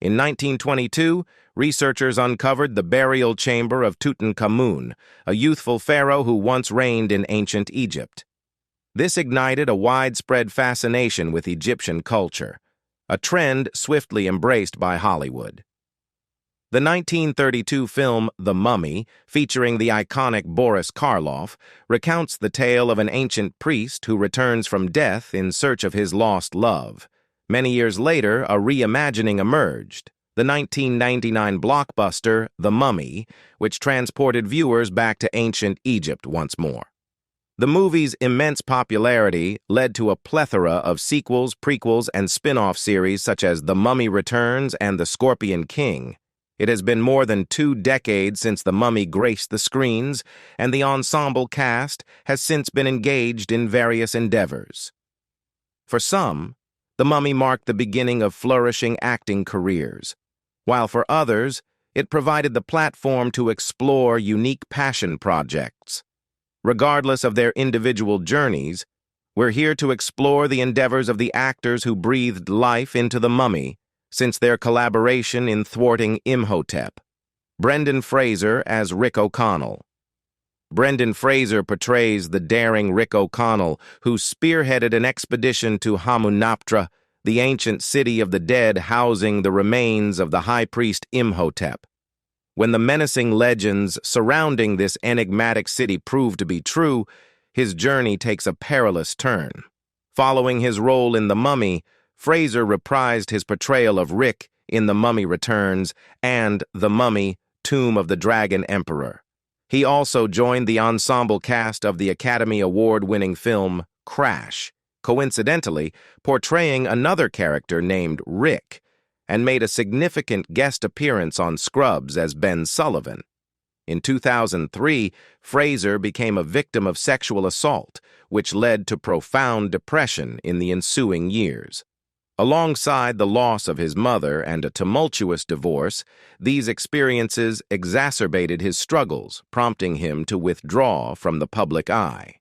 In 1922, researchers uncovered the burial chamber of Tutankhamun, a youthful pharaoh who once reigned in ancient Egypt. This ignited a widespread fascination with Egyptian culture, a trend swiftly embraced by Hollywood. The 1932 film The Mummy, featuring the iconic Boris Karloff, recounts the tale of an ancient priest who returns from death in search of his lost love. Many years later, a reimagining emerged, the 1999 blockbuster The Mummy, which transported viewers back to ancient Egypt once more. The movie's immense popularity led to a plethora of sequels, prequels, and spin-off series such as The Mummy Returns and The Scorpion King. It has been more than 2 decades since The Mummy graced the screens, and the ensemble cast has since been engaged in various endeavors. For some, The Mummy marked the beginning of flourishing acting careers, while for others, it provided the platform to explore unique passion projects. Regardless of their individual journeys, we're here to explore the endeavors of the actors who breathed life into The Mummy since their collaboration in thwarting Imhotep. Brendan Fraser as Rick O'Connell. Brendan Fraser portrays the daring Rick O'Connell, who spearheaded an expedition to Hamunaptra, the ancient city of the dead housing the remains of the high priest Imhotep. When the menacing legends surrounding this enigmatic city prove to be true, his journey takes a perilous turn. Following his role in The Mummy, Fraser reprised his portrayal of Rick in The Mummy Returns and The Mummy, Tomb of the Dragon Emperor. He also joined the ensemble cast of the Academy Award-winning film Crash, coincidentally portraying another character named Rick, and made a significant guest appearance on Scrubs as Ben Sullivan. In 2003, Fraser became a victim of sexual assault, which led to profound depression in the ensuing years. Alongside the loss of his mother and a tumultuous divorce, these experiences exacerbated his struggles, prompting him to withdraw from the public eye.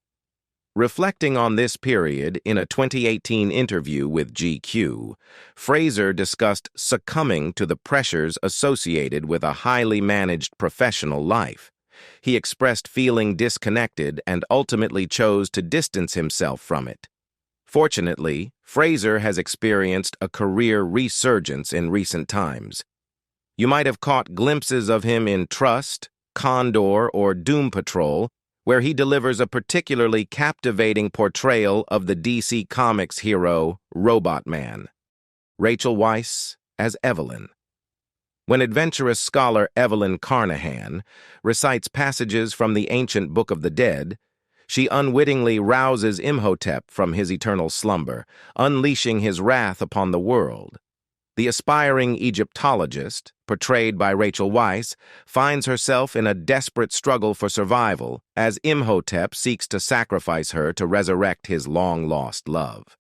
Reflecting on this period in a 2018 interview with GQ, Fraser discussed succumbing to the pressures associated with a highly managed professional life. He expressed feeling disconnected and ultimately chose to distance himself from it. Fortunately, Fraser has experienced a career resurgence in recent times. You might have caught glimpses of him in Trust, Condor, or Doom Patrol, where he delivers a particularly captivating portrayal of the DC Comics hero, Robot Man. Rachel Weisz as Evelyn. When adventurous scholar Evelyn Carnahan recites passages from the ancient Book of the Dead, she unwittingly rouses Imhotep from his eternal slumber, unleashing his wrath upon the world. The aspiring Egyptologist, portrayed by Rachel Weisz, finds herself in a desperate struggle for survival as Imhotep seeks to sacrifice her to resurrect his long-lost love.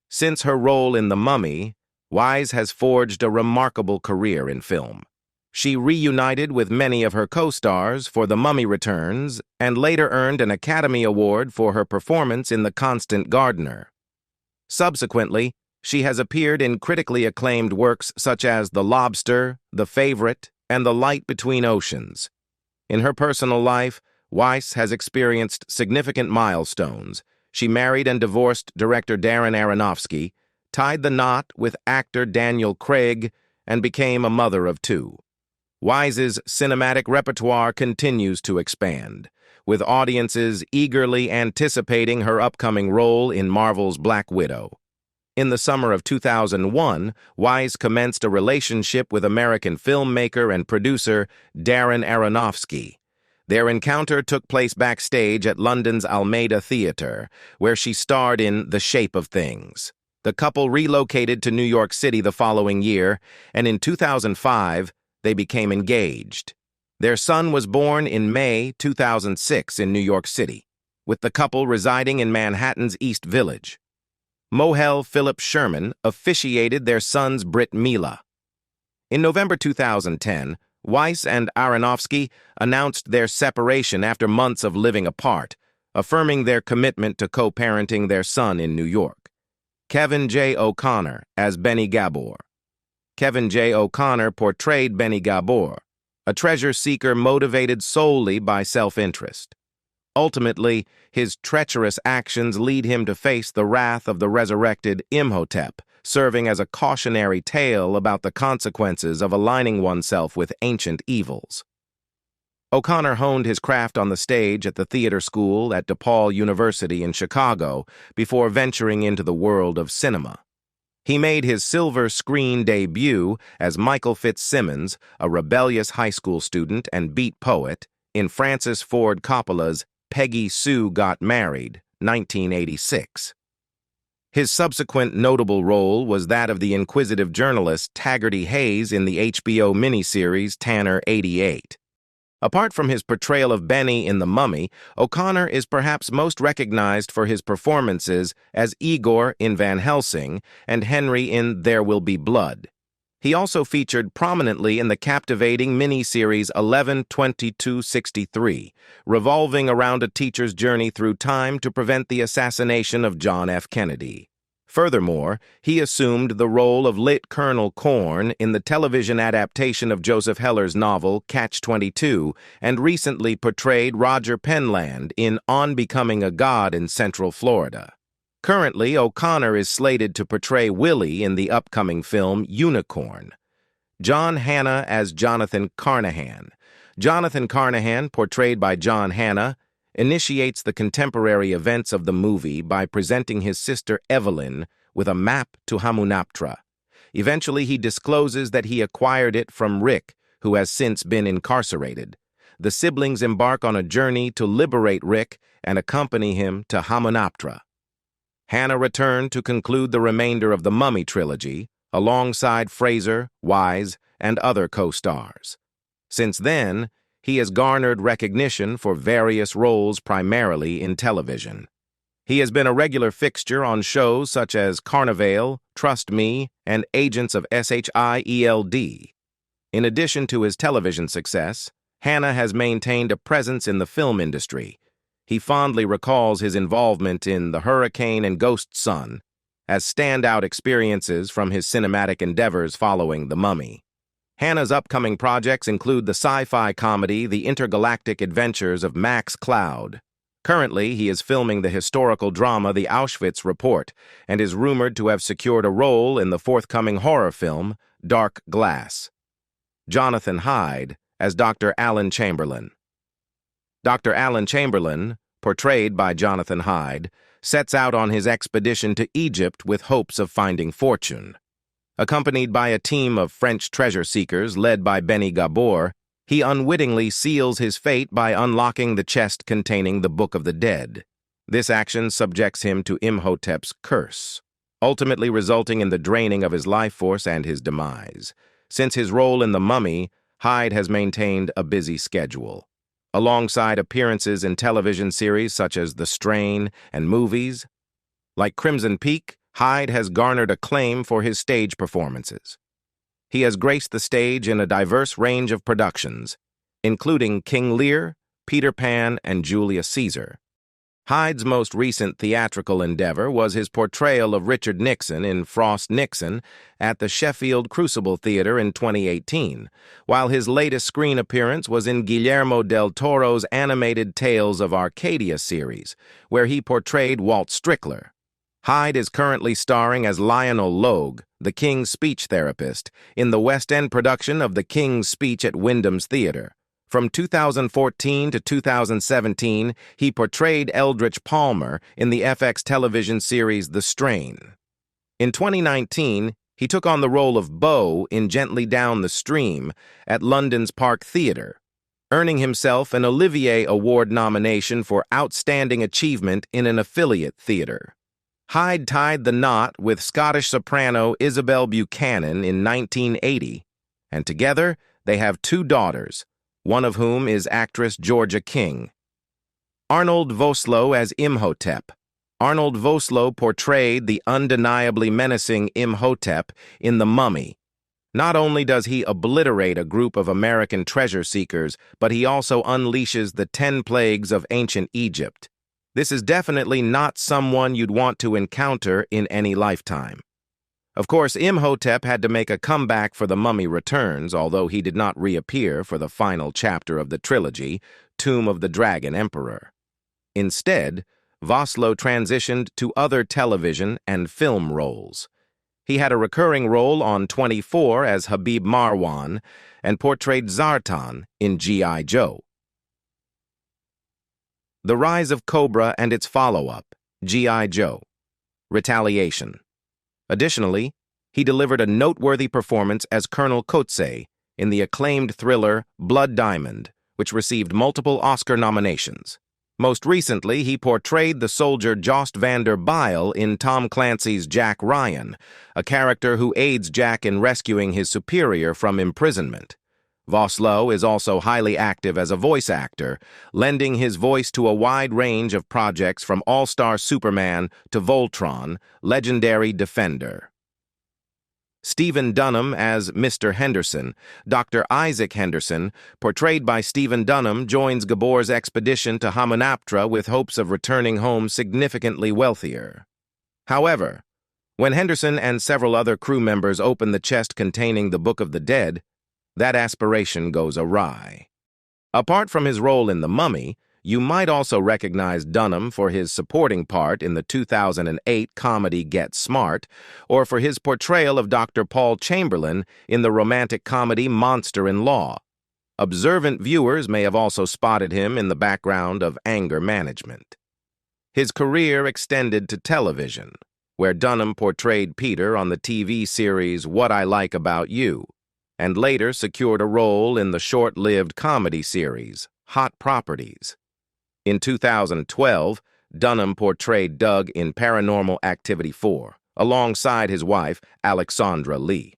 Since her role in The Mummy, Weisz has forged a remarkable career in film. She reunited with many of her co-stars for The Mummy Returns and later earned an Academy Award for her performance in The Constant Gardener. Subsequently, she has appeared in critically acclaimed works such as The Lobster, The Favorite, and The Light Between Oceans. In her personal life, Weisz has experienced significant milestones. She married and divorced director Darren Aronofsky, tied the knot with actor Daniel Craig, and became a mother of 2. Weisz's cinematic repertoire continues to expand, with audiences eagerly anticipating her upcoming role in Marvel's Black Widow. In the summer of 2001, Weisz commenced a relationship with American filmmaker and producer Darren Aronofsky. Their encounter took place backstage at London's Almeida Theatre, where she starred in The Shape of Things. The couple relocated to New York City the following year, and in 2005, they became engaged. Their son was born in May 2006 in New York City, with the couple residing in Manhattan's East Village. Mohel Philip Sherman officiated their son's Brit Mila. In November 2010, Weisz and Aronofsky announced their separation after months of living apart, affirming their commitment to co-parenting their son in New York. Kevin J. O'Connor as Benny Gabor. Kevin J. O'Connor portrayed Beni Gabor, a treasure seeker motivated solely by self-interest. Ultimately, his treacherous actions lead him to face the wrath of the resurrected Imhotep, serving as a cautionary tale about the consequences of aligning oneself with ancient evils. O'Connor honed his craft on the stage at the theater school at DePaul University in Chicago before venturing into the world of cinema. He made his silver screen debut as Michael Fitzsimmons, a rebellious high school student and beat poet, in Francis Ford Coppola's Peggy Sue Got Married, 1986. His subsequent notable role was that of the inquisitive journalist Taggarty Hayes in the HBO miniseries Tanner 88. Apart from his portrayal of Benny in The Mummy, O'Connor is perhaps most recognized for his performances as Igor in Van Helsing and Henry in There Will Be Blood. He also featured prominently in the captivating miniseries 11/22/63, revolving around a teacher's journey through time to prevent the assassination of John F. Kennedy. Furthermore, he assumed the role of Lit Colonel Korn in the television adaptation of Joseph Heller's novel Catch-22 and recently portrayed Roger Penland in On Becoming a God in Central Florida. Currently, O'Connor is slated to portray Willie in the upcoming film Unicorn. John Hannah as Jonathan Carnahan. Jonathan Carnahan, portrayed by John Hannah, initiates the contemporary events of the movie by presenting his sister Evelyn with a map to Hamunaptra. Eventually, he discloses that he acquired it from Rick, who has since been incarcerated. The siblings embark on a journey to liberate Rick and accompany him to Hamunaptra. Hannah returned to conclude the remainder of the Mummy trilogy, alongside Fraser, Wise, and other co-stars. Since then, he has garnered recognition for various roles primarily in television. He has been a regular fixture on shows such as Carnivale, Trust Me, and Agents of SHIELD. In addition to his television success, Hannah has maintained a presence in the film industry. He fondly recalls his involvement in The Hurricane and Ghost Son as standout experiences from his cinematic endeavors following The Mummy. Hannah's upcoming projects include the sci-fi comedy The Intergalactic Adventures of Max Cloud. Currently, he is filming the historical drama The Auschwitz Report and is rumored to have secured a role in the forthcoming horror film Dark Glass. Jonathan Hyde as Dr. Alan Chamberlain. Dr. Alan Chamberlain, portrayed by Jonathan Hyde, sets out on his expedition to Egypt with hopes of finding fortune. Accompanied by a team of French treasure seekers led by Beni Gabor, he unwittingly seals his fate by unlocking the chest containing the Book of the Dead. This action subjects him to Imhotep's curse, ultimately resulting in the draining of his life force and his demise. Since his role in The Mummy, Hyde has maintained a busy schedule. Alongside appearances in television series such as The Strain and movies like Crimson Peak, Hyde has garnered acclaim for his stage performances. He has graced the stage in a diverse range of productions, including King Lear, Peter Pan, and Julius Caesar. Hyde's most recent theatrical endeavor was his portrayal of Richard Nixon in Frost Nixon at the Sheffield Crucible Theater in 2018, while his latest screen appearance was in Guillermo del Toro's animated Tales of Arcadia series, where he portrayed Walt Strickler. Hyde is currently starring as Lionel Logue, the King's speech therapist, in the West End production of The King's Speech at Wyndham's Theatre. From 2014 to 2017, he portrayed Eldritch Palmer in the FX television series The Strain. In 2019, he took on the role of Beau in Gently Down the Stream at London's Park Theatre, earning himself an Olivier Award nomination for Outstanding Achievement in an Affiliate Theatre. Hyde tied the knot with Scottish soprano Isabel Buchanan in 1980, and together they have two daughters, one of whom is actress Georgia King. Arnold Vosloo as Imhotep. Arnold Vosloo portrayed the undeniably menacing Imhotep in The Mummy. Not only does he obliterate a group of American treasure seekers, but he also unleashes the 10 plagues of ancient Egypt. This is definitely not someone you'd want to encounter in any lifetime. Of course, Imhotep had to make a comeback for The Mummy Returns, although he did not reappear for the final chapter of the trilogy, Tomb of the Dragon Emperor. Instead, Vosloo transitioned to other television and film roles. He had a recurring role on 24 as Habib Marwan and portrayed Zartan in G.I. Joe. The Rise of Cobra and its follow-up, G.I. Joe. Retaliation. Additionally, he delivered a noteworthy performance as Colonel Kotze in the acclaimed thriller Blood Diamond, which received multiple Oscar nominations. Most recently, he portrayed the soldier Jost van der Bijl in Tom Clancy's Jack Ryan, a character who aids Jack in rescuing his superior from imprisonment. Vosloo is also highly active as a voice actor, lending his voice to a wide range of projects from All-Star Superman to Voltron, Legendary Defender. Stephen Dunham as Mr. Henderson. Dr. Isaac Henderson, portrayed by Stephen Dunham, joins Gabor's expedition to Hamunaptra with hopes of returning home significantly wealthier. However, when Henderson and several other crew members open the chest containing the Book of the Dead, that aspiration goes awry. Apart from his role in The Mummy, you might also recognize Dunham for his supporting part in the 2008 comedy Get Smart, or for his portrayal of Dr. Paul Chamberlain in the romantic comedy Monster-in-Law. Observant viewers may have also spotted him in the background of Anger Management. His career extended to television, where Dunham portrayed Peter on the TV series What I Like About You, and later secured a role in the short-lived comedy series Hot Properties. In 2012, Dunham portrayed Doug in Paranormal Activity 4, alongside his wife, Alexandra Lee.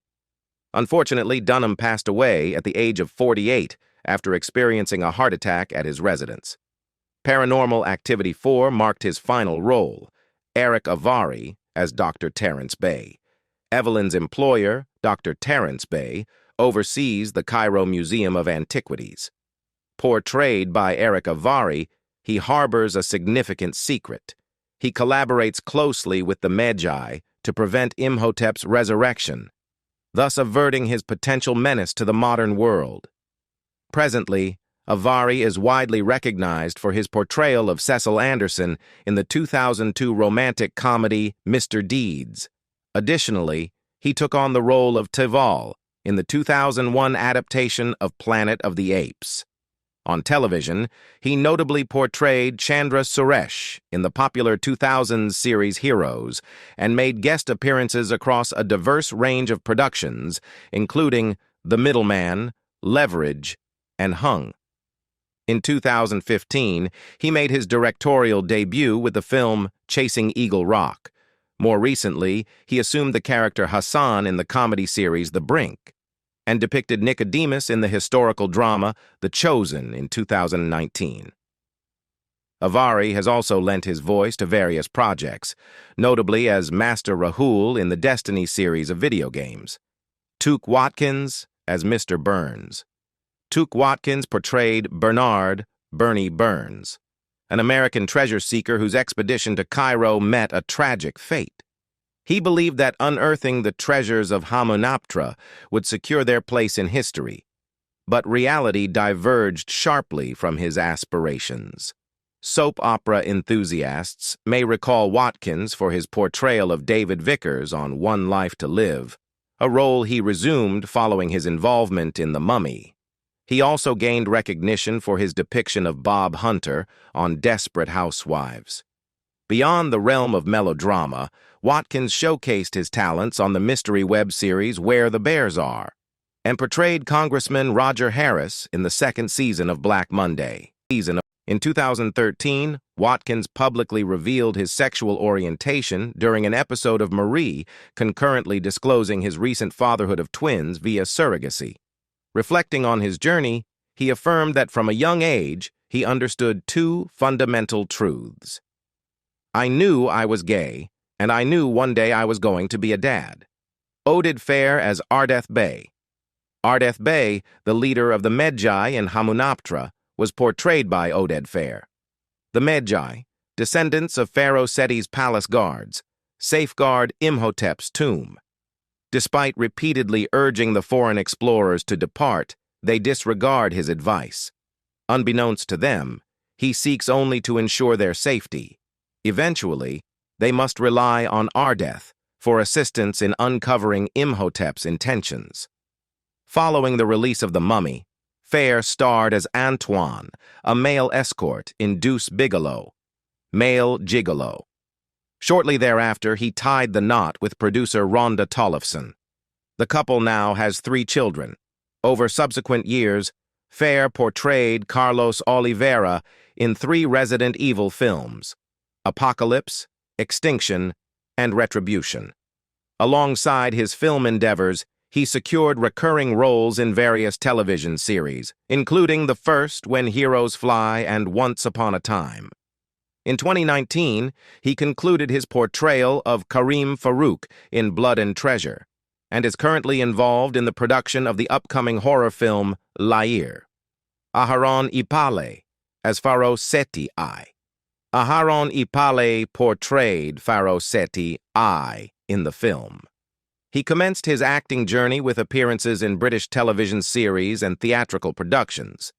Unfortunately, Dunham passed away at the age of 48 after experiencing a heart attack at his residence. Paranormal Activity 4 marked his final role, Eric Avari as Dr. Terrence Bay. Evelyn's employer, Dr. Terrence Bay, oversees the Cairo Museum of Antiquities. Portrayed by Eric Avari, he harbors a significant secret. He collaborates closely with the Magi to prevent Imhotep's resurrection, thus averting his potential menace to the modern world. Presently, Avari is widely recognized for his portrayal of Cecil Anderson in the 2002 romantic comedy Mr. Deeds. Additionally, he took on the role of Tival in the 2001 adaptation of Planet of the Apes. On television, he notably portrayed Chandra Suresh in the popular 2000s series Heroes and made guest appearances across a diverse range of productions, including The Middleman, Leverage, and Hung. In 2015, he made his directorial debut with the film Chasing Eagle Rock. More recently, he assumed the character Hassan in the comedy series The Brink, and depicted Nicodemus in the historical drama The Chosen in 2019. Avari has also lent his voice to various projects, notably as Master Rahul in the Destiny series of video games. Tuke Watkins as Mr. Burns. Tuke Watkins portrayed Bernard Bernie Burns, an American treasure seeker whose expedition to Cairo met a tragic fate. He believed that unearthing the treasures of Hamunaptra would secure their place in history, but reality diverged sharply from his aspirations. Soap opera enthusiasts may recall Watkins for his portrayal of David Vickers on One Life to Live, a role he resumed following his involvement in The Mummy. He also gained recognition for his depiction of Bob Hunter on Desperate Housewives. Beyond the realm of melodrama, Watkins showcased his talents on the mystery web series Where the Bears Are, and portrayed Congressman Roger Harris in the second season of Black Monday. In 2013, Watkins publicly revealed his sexual orientation during an episode of Marie, concurrently disclosing his recent fatherhood of twins via surrogacy. Reflecting on his journey, he affirmed that from a young age, he understood two fundamental truths. I knew I was gay, and I knew one day I was going to be a dad. Oded Fair as Ardeth Bey. Ardeth Bey, the leader of the Magi in Hamunaptra, was portrayed by Oded Fair. The Magi, descendants of Pharaoh Seti's palace guards, safeguard Imhotep's tomb. Despite repeatedly urging the foreign explorers to depart, they disregard his advice. Unbeknownst to them, he seeks only to ensure their safety. Eventually, they must rely on Ardeth for assistance in uncovering Imhotep's intentions. Following the release of The Mummy, Fair starred as Antoine, a male escort in Deuce Bigalow, Male Gigolo. Shortly thereafter, he tied the knot with producer Rhonda Tollefson. The couple now has 3 children. Over subsequent years, Fair portrayed Carlos Oliveira in 3 Resident Evil films: Apocalypse, Extinction, and Retribution. Alongside his film endeavors, he secured recurring roles in various television series, including The First, When Heroes Fly, and Once Upon a Time. In 2019, he concluded his portrayal of Karim Farouk in Blood and Treasure, and is currently involved in the production of the upcoming horror film Lair. Aharon Ipale as Pharaoh Seti I. Aharon Ipale portrayed Pharaoh Seti I in the film. He commenced his acting journey with appearances in British television series and theatrical productions,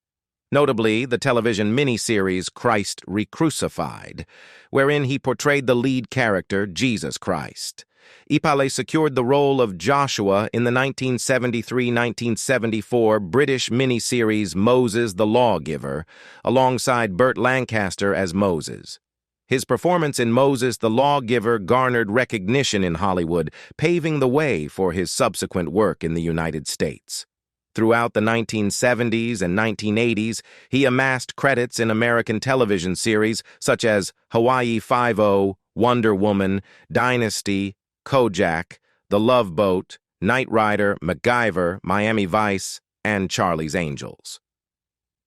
notably the television miniseries Christ Recrucified, wherein he portrayed the lead character, Jesus Christ. Ipale secured the role of Joshua in the 1973-1974 British miniseries Moses the Lawgiver, alongside Burt Lancaster as Moses. His performance in Moses the Lawgiver garnered recognition in Hollywood, paving the way for his subsequent work in the United States. Throughout the 1970s and 1980s, he amassed credits in American television series such as Hawaii Five-0, Wonder Woman, Dynasty, Kojak, The Love Boat, Knight Rider, MacGyver, Miami Vice, and Charlie's Angels.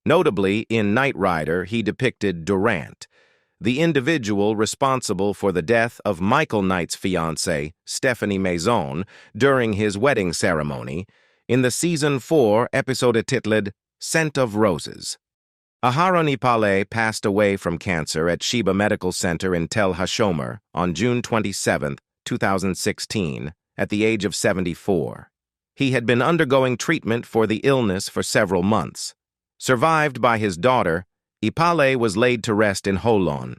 Notably, in Knight Rider, he depicted Durant, the individual responsible for the death of Michael Knight's fiancée, Stephanie Maison, during his wedding ceremony, in the Season 4 episode titled Scent of Roses. Aharon Ipale passed away from cancer at Sheba Medical Center in Tel HaShomer on June 27, 2016, at the age of 74. He had been undergoing treatment for the illness for several months. Survived by his daughter, Ipale was laid to rest in Holon.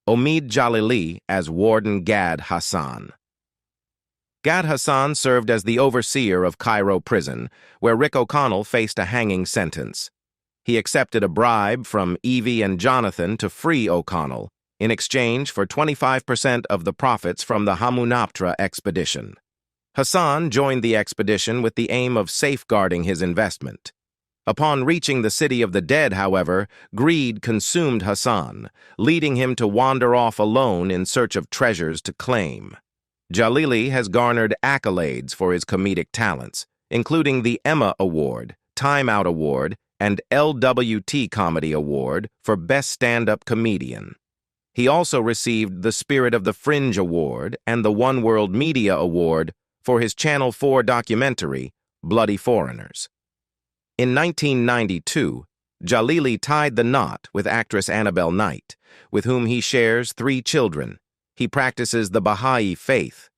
Omid Jalili as Warden Gad Hassan. Gad Hassan served as the overseer of Cairo prison, where Rick O'Connell faced a hanging sentence. He accepted a bribe from Evie and Jonathan to free O'Connell in exchange for 25% of the profits from the Hamunaptra expedition. Hassan joined the expedition with the aim of safeguarding his investment. Upon reaching the city of the dead, however, greed consumed Hassan, leading him to wander off alone in search of treasures to claim. Jalili has garnered accolades for his comedic talents, including the Emma Award, Time Out Award, and LWT Comedy Award for Best Stand-Up Comedian. He also received the Spirit of the Fringe Award and the One World Media Award for his Channel 4 documentary, Bloody Foreigners. In 1992, Jalili tied the knot with actress Annabelle Knight, with whom he shares 3 children. He practices the Baha'i faith.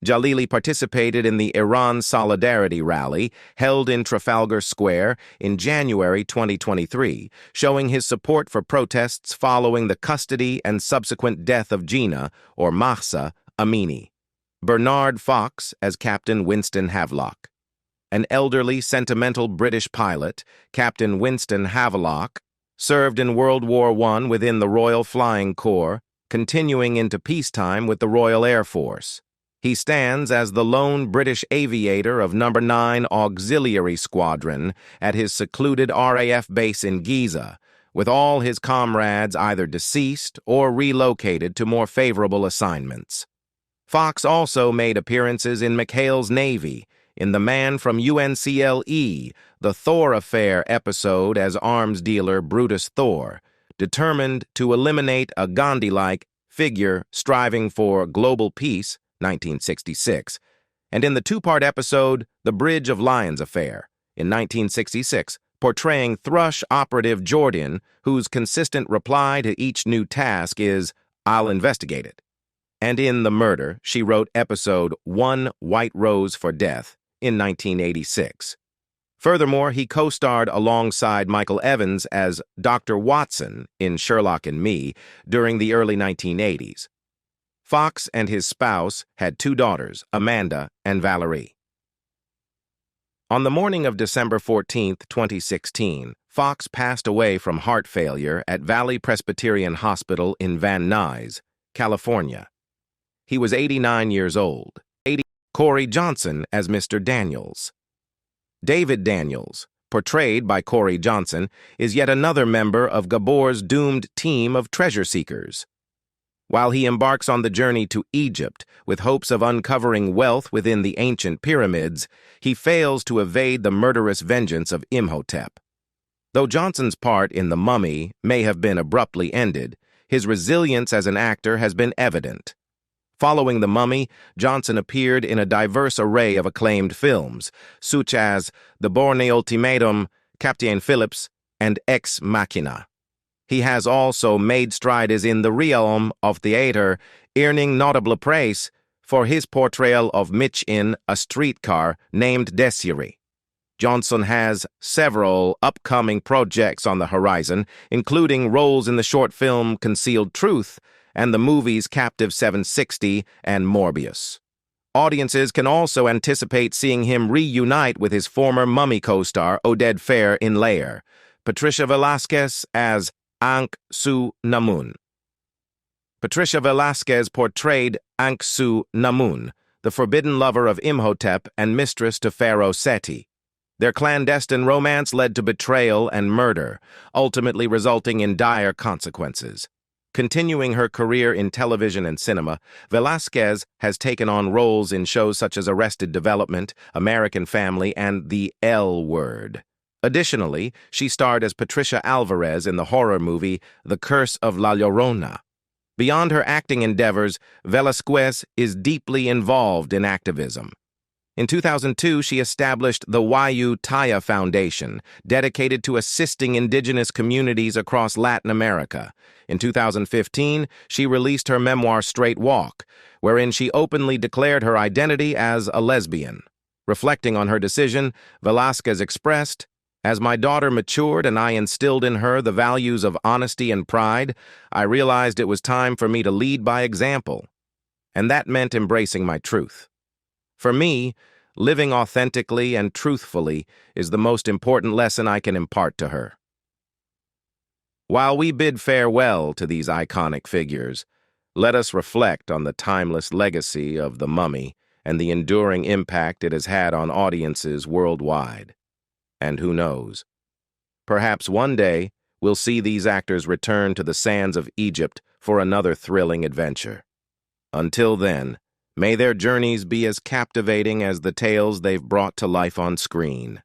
Jalili participated in the Iran Solidarity Rally held in Trafalgar Square in January 2023, showing his support for protests following the custody and subsequent death of Gina, or Mahsa, Amini. Bernard Fox as Captain Winston Havelock. An elderly, sentimental British pilot, Captain Winston Havelock, served in World War I within the Royal Flying Corps, continuing into peacetime with the Royal Air Force. He stands as the lone British aviator of No. 9 Auxiliary Squadron at his secluded RAF base in Giza, with all his comrades either deceased or relocated to more favorable assignments. Fox also made appearances in McHale's Navy, in The Man from UNCLE, the Thor Affair episode as arms dealer Brutus Thor, determined to eliminate a Gandhi-like figure striving for global peace, 1966, and in the 2-part episode The Bridge of Lions Affair, in 1966, portraying Thrush operative Jordan, whose consistent reply to each new task is, "I'll investigate it." and in The Murder, she wrote episode One White Rose for Death in 1986. Furthermore, he co-starred alongside Michael Evans as Dr. Watson in Sherlock and Me during the early 1980s. Fox and his spouse had two daughters, Amanda and Valerie. On the morning of December 14, 2016, Fox passed away from heart failure at Valley Presbyterian Hospital in Van Nuys, California. He was 89 years old. Corey Johnson as Mr. Daniels. David Daniels, portrayed by Corey Johnson, is yet another member of Gabor's doomed team of treasure seekers. While he embarks on the journey to Egypt with hopes of uncovering wealth within the ancient pyramids, he fails to evade the murderous vengeance of Imhotep. Though Johnson's part in The Mummy may have been abruptly ended, his resilience as an actor has been evident. Following The Mummy, Johnson appeared in a diverse array of acclaimed films, such as The Bourne Ultimatum, Captain Phillips, and Ex Machina. He has also made strides in the realm of theater, earning notable praise for his portrayal of Mitch in A Streetcar Named Desiree. Johnson has several upcoming projects on the horizon, including roles in the short film Concealed Truth and the movies Captive 760 and Morbius. Audiences can also anticipate seeing him reunite with his former Mummy co-star Oded Fehr in Lair, Patricia Velasquez as Ankh-Su-Namun. Patricia Velasquez portrayed Ankh-Su-Namun, the forbidden lover of Imhotep and mistress to Pharaoh Seti. Their clandestine romance led to betrayal and murder, ultimately resulting in dire consequences. Continuing her career in television and cinema, Velasquez has taken on roles in shows such as Arrested Development, American Family, and The L Word. Additionally, she starred as Patricia Alvarez in the horror movie The Curse of La Llorona. Beyond her acting endeavors, Velasquez is deeply involved in activism. In 2002, she established the Wayu Taya Foundation, dedicated to assisting indigenous communities across Latin America. In 2015, she released her memoir Straight Walk, wherein she openly declared her identity as a lesbian. Reflecting on her decision, Velasquez expressed, "As my daughter matured and I instilled in her the values of honesty and pride, I realized it was time for me to lead by example. And that meant embracing my truth. For me, living authentically and truthfully is the most important lesson I can impart to her." While we bid farewell to these iconic figures, let us reflect on the timeless legacy of The Mummy and the enduring impact it has had on audiences worldwide. And who knows? Perhaps one day we'll see these actors return to the sands of Egypt for another thrilling adventure. Until then, may their journeys be as captivating as the tales they've brought to life on screen.